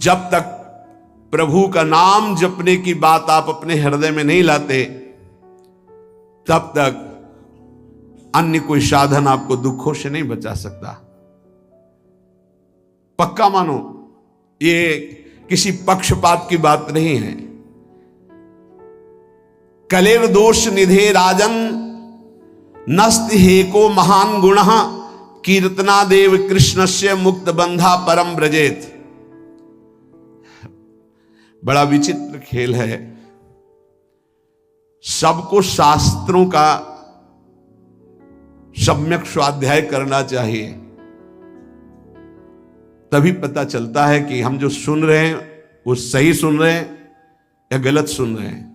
जब तक प्रभु का नाम जपने की बात आप अपने हृदय में नहीं लाते, तब तक अन्य कोई साधन आपको दुखों से नहीं बचा सकता। पक्का मानो, ये किसी पक्षपात की बात नहीं है। कलेर दोष निधे राजन नस्ति हेको महान गुण कीर्तना देव कृष्णस्य मुक्त बंधा परम ब्रजेत। बड़ा विचित्र खेल है। सबको शास्त्रों का सम्यक स्वाध्याय करना चाहिए, तभी पता चलता है कि हम जो सुन रहे हैं वो सही सुन रहे हैं या गलत सुन रहे हैं।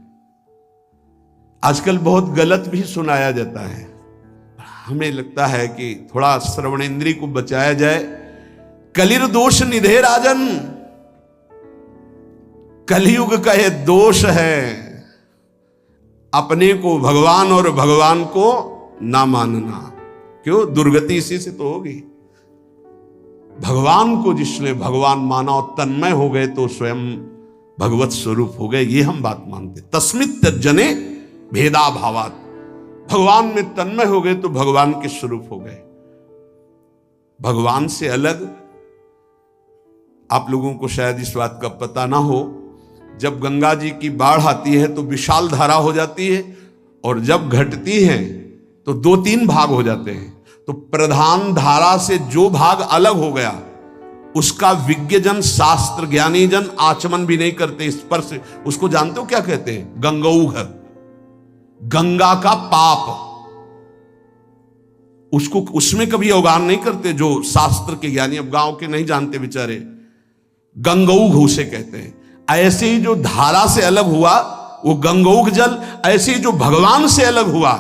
आजकल बहुत गलत भी सुनाया जाता है। हमें लगता है कि थोड़ा श्रवण इंद्रिय को बचाया जाए। कलिर दोष निधे राजन, कलयुग का यह दोष है, अपने को भगवान और भगवान को ना मानना। क्यों? दुर्गति इसी से तो होगी। भगवान को जिसने भगवान माना और तन्मय हो गए तो स्वयं भगवत स्वरूप हो गए, ये हम बात मानते। तस्मित तज्जने भेदा भावात, भगवान में तन्मय हो गए तो भगवान के स्वरूप हो गए। भगवान से अलग आप लोगों को शायद इस बात का पता ना हो, जब गंगा जी की बाढ़ आती है तो विशाल धारा हो जाती है, और जब घटती है तो 2-3 भाग हो जाते हैं। तो प्रधान धारा से जो भाग अलग हो गया उसका विज्ञजन, शास्त्र ज्ञानी जन आचमन भी नहीं करते, स्पर्श। उसको जानते हो क्या कहते हैं? गंगौघ, गंगा का पाप। उसको उसमें कभी अवगाहन नहीं करते जो शास्त्र के ज्ञानी। अब गांव के नहीं जानते बेचारे, गंगौघ उसे कहते हैं। ऐसे ही जो धारा से अलग हुआ वो गंगौघ जल, ऐसे ही जो भगवान से अलग हुआ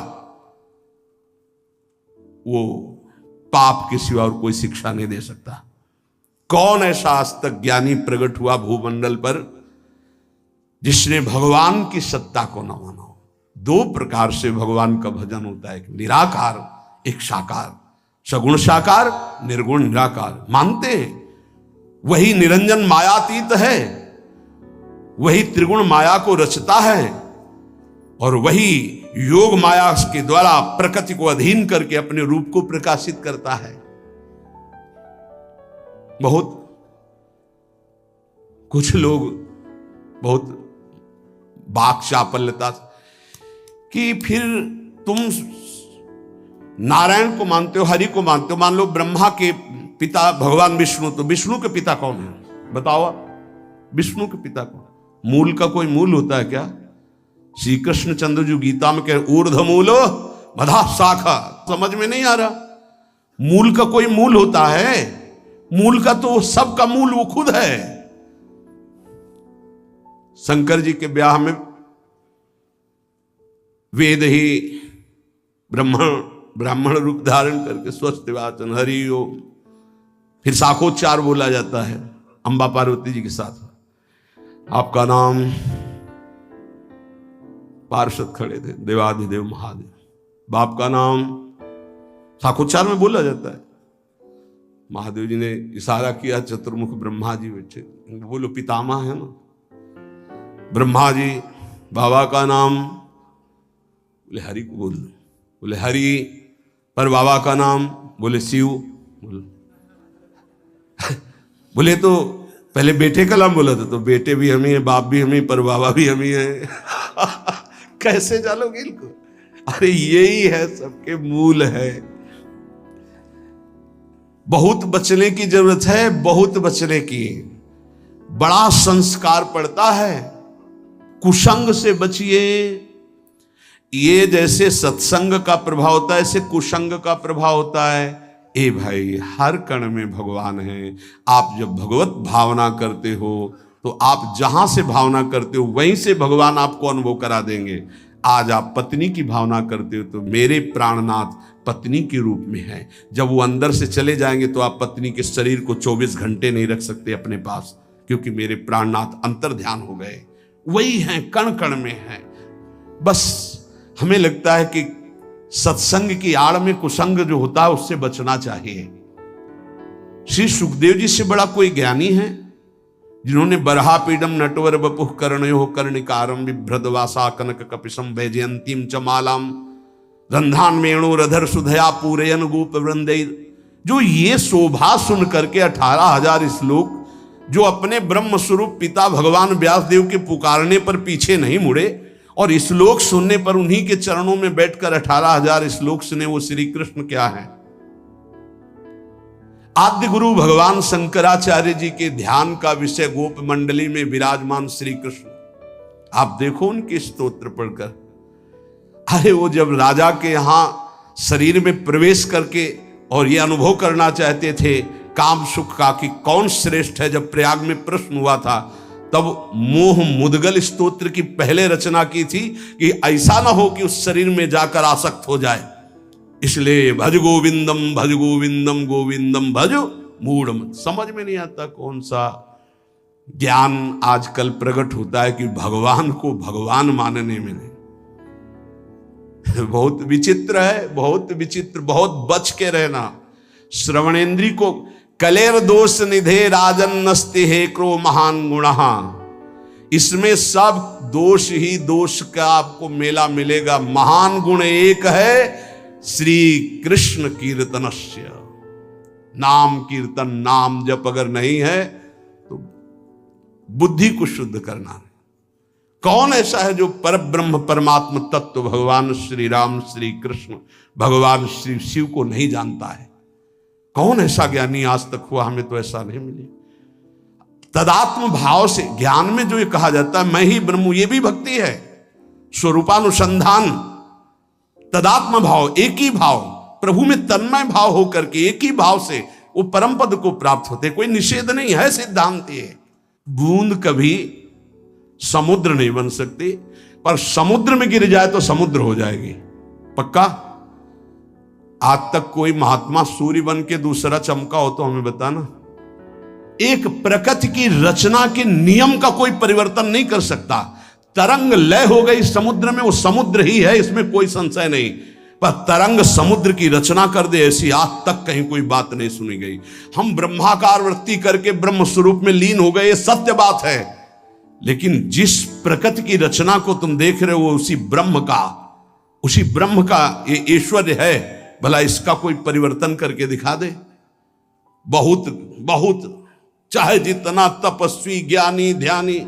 वो पाप के सिवा और कोई शिक्षा नहीं दे सकता। कौन ऐसा आज तक ज्ञानी प्रकट हुआ भूमंडल पर जिसने भगवान की सत्ता को न माना हो? 2 प्रकार से भगवान का भजन होता है, एक निराकार, एक साकार। सगुण साकार, निर्गुण निराकार मानते हैं। वही निरंजन मायातीत है, वही त्रिगुण माया को रचता है, और वही योग माया के द्वारा प्रकृति को अधीन करके अपने रूप को प्रकाशित करता है। बहुत कुछ लोग बहुत बाक चापल्यता कि फिर तुम नारायण को मानते हो, हरि को मानते हो। मान लो ब्रह्मा के पिता भगवान विष्णु, तो विष्णु के पिता कौन है बताओ? विष्णु के पिता कौन? मूल का कोई मूल होता है क्या? श्री कृष्ण चंद्र जो गीता में कह ऊर्ध्व मूलो मधा शाखा, समझ में नहीं आ रहा। मूल का कोई मूल होता है? मूल का तो सबका मूल वो खुद है। शंकर जी के ब्याह में वेद ही ब्राह्मण रूप धारण करके स्वस्थ वाचन हरि ओम, फिर शाखोच्चार बोला जाता है अंबा पार्वती जी के साथ। आपका नाम, पार्षद खड़े थे, देवाधिदेव महादेव। बाप का नाम शाखोच्चार में बोला जाता है। महादेव जी ने इशारा किया, चतुर्मुख ब्रह्मा जी बैठे, बोलो पितामह है ना ब्रह्मा जी। बाबा का नाम, बोले हरि को बोल दो, बोले हरि। पर बाबा का नाम, बोले शिव। बोले तो पहले बेटे का नाम बोला था, तो बेटे भी हम ही है, बाप भी हम ही, पर बाबा भी हम ही है। कैसे जानोगे इनको? अरे यही है, सबके मूल है। बहुत बचने की जरूरत है, बहुत बचने की। बड़ा संस्कार पड़ता है। कुसंग से बचिए। ये जैसे सत्संग का प्रभाव होता है, ऐसे कुसंग का प्रभाव होता है। ए भाई, हर कण में भगवान है। आप जब भगवत भावना करते हो तो आप जहां से भावना करते हो वहीं से भगवान आपको अनुभव करा देंगे। आज आप पत्नी की भावना करते हो तो मेरे प्राणनाथ पत्नी के रूप में है। जब वो अंदर से चले जाएंगे तो आप पत्नी के शरीर को 24 घंटे नहीं रख सकते अपने पास, क्योंकि मेरे प्राणनाथ अंतर ध्यान हो गए। वही हैं, कण कण में हैं। बस हमें लगता है कि सत्संग की आड़ में कुसंग जो होता है उससे बचना चाहिए। श्री सुखदेव जी से बड़ा कोई ज्ञानी है? जिन्होंने बरहापीडम नटवर बपुः कर्णयो कर्णिकारम बिभ्रदवासा कनक कपिशम वैजयंतीम च मालाम रंधान वेणुरधर सुधया पूरयन गोप वृंदे। जो ये शोभा सुन करके 18,000 श्लोक, जो अपने ब्रह्म स्वरूप पिता भगवान व्यासदेव के पुकारने पर पीछे नहीं मुड़े और श्लोक सुनने पर उन्हीं के चरणों में बैठकर 18,000 श्लोक सुने, वो श्री कृष्ण क्या है? आद्य गुरु भगवान शंकराचार्य जी के ध्यान का विषय गोप मंडली में विराजमान श्री कृष्ण। आप देखो उनके स्तोत्र पढ़कर, अरे वो जब राजा के यहां शरीर में प्रवेश करके और ये अनुभव करना चाहते थे काम सुख का कि कौन श्रेष्ठ है, जब प्रयाग में प्रश्न हुआ था, तब मोह मुदगल स्तोत्र की पहले रचना की थी कि ऐसा ना हो कि उस शरीर में जाकर आसक्त हो जाए। इसलिए भज गोविंदम गोविंदम भज मूढ़ मत। समझ में नहीं आता कौन सा ज्ञान आजकल प्रकट होता है कि भगवान को भगवान मानने में नहीं। बहुत विचित्र है, बहुत विचित्र, बहुत बच के रहना। श्रवणेन्द्री को कलेर दोष निधे राजन नस्ति हे क्रो महान गुणहा, इसमें सब दोष ही दोष का आपको मेला मिलेगा। महान गुण एक है, श्री कृष्ण कीर्तनस्य। नाम कीर्तन नाम जप अगर नहीं है तो बुद्धि को शुद्ध करना है। कौन ऐसा है जो परब्रह्म परमात्म तत्व भगवान श्री राम श्री कृष्ण भगवान श्री शिव को नहीं जानता है? कौन ऐसा ज्ञानी आज तक हुआ? हमें तो ऐसा नहीं मिले। तदात्म भाव से ज्ञान में जो ये कहा जाता है मैं ही ब्रह्म हूं, ये भी भक्ति है। स्वरूपानुसंधान, तदात्म भाव, एक ही भाव, प्रभु में तन्मय भाव होकर के एक ही भाव से वो परम पद को प्राप्त होते। कोई निषेध नहीं है, सिद्धांत है। बूंद कभी समुद्र नहीं बन सकती, पर समुद्र में गिर जाए तो समुद्र हो जाएगी, पक्का। आज तक कोई महात्मा सूर्य बन के दूसरा चमका हो तो हमें बताना। एक प्रकृति की रचना के नियम का कोई परिवर्तन नहीं कर सकता। तरंग लय हो गई समुद्र में, वो समुद्र ही है, इसमें कोई संशय नहीं। पर तरंग समुद्र की रचना कर दे, ऐसी आज तक कहीं कोई बात नहीं सुनी गई। हम ब्रह्माकार वृत्ति करके ब्रह्म स्वरूप में लीन हो गए, ये सत्य बात है। लेकिन जिस प्रकृति की रचना को तुम देख रहे हो उसी ब्रह्म का ये ऐश्वर्य है। भला इसका कोई परिवर्तन करके दिखा दे। बहुत बहुत चाहे जितना तपस्वी ज्ञानी ध्यानी,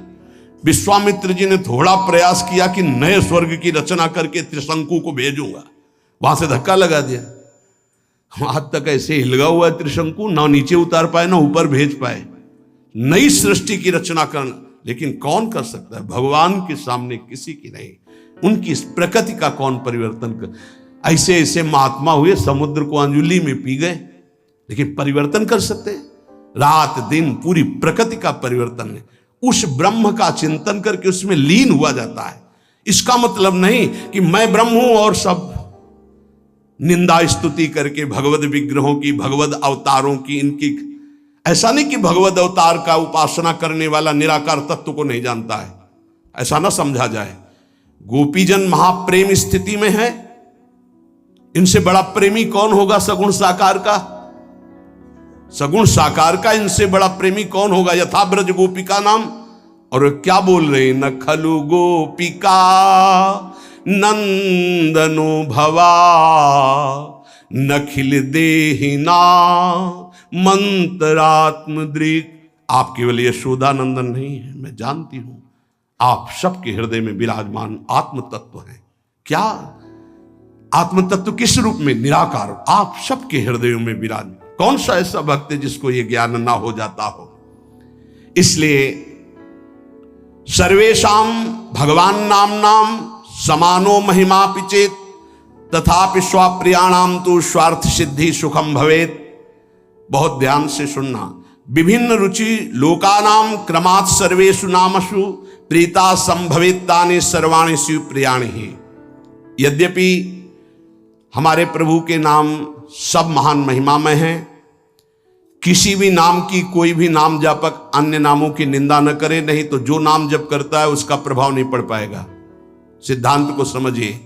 विश्वामित्र जी ने थोड़ा प्रयास किया कि नए स्वर्ग की रचना करके त्रिशंकु को भेजूंगा, वहां से धक्का लगा दिया। आज तक ऐसे हिलगा हुआ है त्रिशंकु, ना नीचे उतार पाए ना ऊपर भेज पाए। नई सृष्टि की रचना करना, लेकिन कौन कर सकता है? भगवान के सामने किसी की नहीं। उनकी इस प्रकृति का कौन परिवर्तन कर? ऐसे ऐसे महात्मा हुए, समुद्र को अंजुली में पी गए, लेकिन परिवर्तन कर सकते? रात दिन पूरी प्रकृति का परिवर्तन है। उस ब्रह्म का चिंतन करके उसमें लीन हुआ जाता है। इसका मतलब नहीं कि मैं ब्रह्म हूं और सब निंदा स्तुति करके भगवद विग्रहों की, भगवद अवतारों की, इनकी, ऐसा नहीं कि भगवद अवतार का उपासना करने वाला निराकार तत्व को नहीं जानता है, ऐसा ना समझा जाए। गोपीजन महाप्रेम स्थिति में है, इनसे बड़ा प्रेमी कौन होगा? सगुण साकार का, सगुण साकार का इनसे बड़ा प्रेमी कौन होगा? यथा ब्रज गोपिका नाम। और क्या बोल रहे? न खलु गोपिका नंदनो भवा नखिल देहिना मंत्रात्मदृक्। आप केवल यशोदा नंदन नहीं है, मैं जानती हूं आप सबके हृदय में विराजमान आत्म तत्व है। क्या आत्म तत्व? किस रूप में? निराकार। आप सबके हृदयों में विराज। कौन सा ऐसा भक्त है जिसको यह ज्ञान ना हो जाता हो? इसलिए सर्वेशाम भगवान नाम समानो महिमा पिचेत तथापि स्वाप्रियाणाम तो स्वार्थ सिद्धि सुखम भवेत। बहुत ध्यान से सुनना। विभिन्न रुचि लोकानाम क्रमात् सर्वेषु नामसु प्रीता संभवेत्तानि सर्वाणि शिव प्रियाणि ही। यद्यपि हमारे प्रभु के नाम सब महान महिमा में हैं, किसी भी नाम की कोई भी नाम जापक अन्य नामों की निंदा न करे, नहीं तो जो नाम जप करता है उसका प्रभाव नहीं पड़ पाएगा। सिद्धांत को समझिए।